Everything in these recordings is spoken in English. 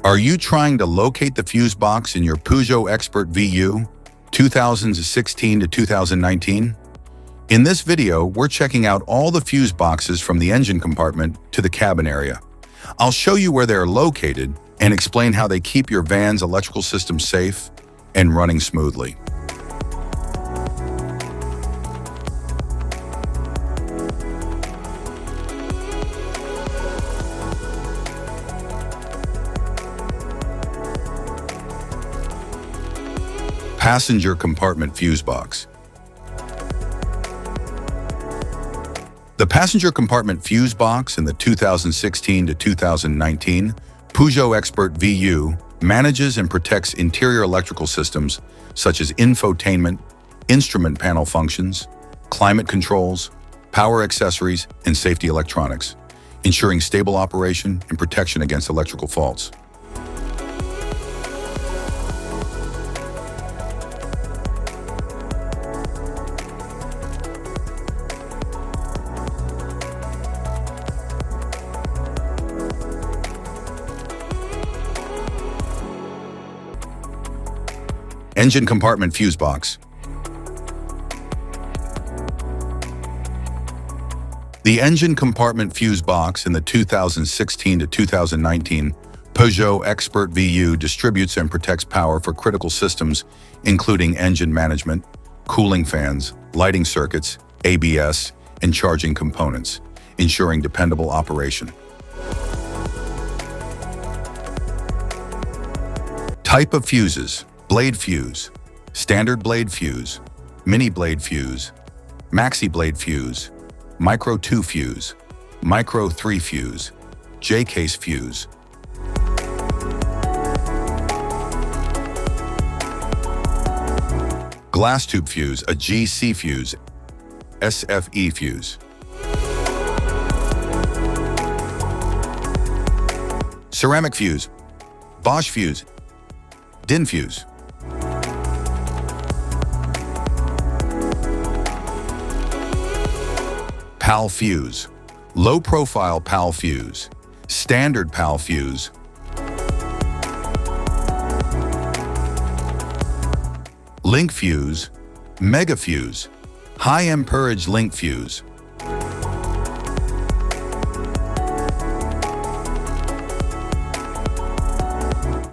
Are you trying to locate the fuse box in your Peugeot Expert VU 2016 to 2019? In this video, we're checking out all the fuse boxes from the engine compartment to the cabin area. I'll show you where they're located and explain how they keep your van's electrical system safe and running smoothly. Passenger compartment fuse box. The passenger compartment fuse box in the 2016 to 2019 Peugeot Expert VU manages and protects interior electrical systems such as infotainment, instrument panel functions, climate controls, power accessories, and safety electronics, ensuring stable operation and protection against electrical faults. Engine compartment fuse box. The engine compartment fuse box in the 2016 to 2019 Peugeot Expert VU distributes and protects power for critical systems, including engine management, cooling fans, lighting circuits, ABS, and charging components, ensuring dependable operation. Type of fuses: blade fuse, standard blade fuse, mini blade fuse, maxi blade fuse, micro 2 fuse, micro 3 fuse, J-case fuse. Glass tube fuse, a GC fuse, SFE fuse. Ceramic fuse, Bosch fuse, DIN fuse. PAL fuse, low profile PAL fuse, standard PAL fuse. Link fuse, mega fuse, high amperage link fuse.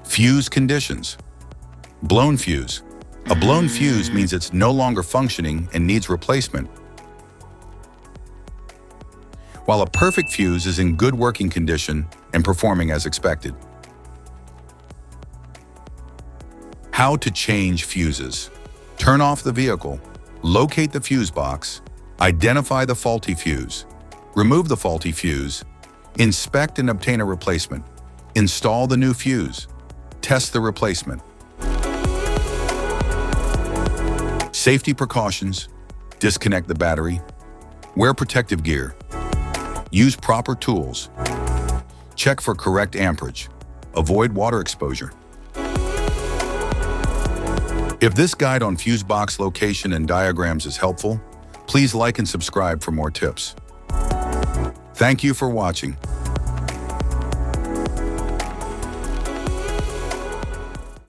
Fuse conditions. Blown fuse. A blown fuse means it's no longer functioning and needs replacement, while a perfect fuse is in good working condition and performing as expected. How to change fuses. Turn off the vehicle, locate the fuse box, identify the faulty fuse, remove the faulty fuse, inspect and obtain a replacement, install the new fuse, test the replacement. Safety precautions: disconnect the battery, wear protective gear, use proper tools, check for correct amperage, avoid water exposure. If this guide on fuse box location and diagrams is helpful, please like and subscribe for more tips. Thank you for watching.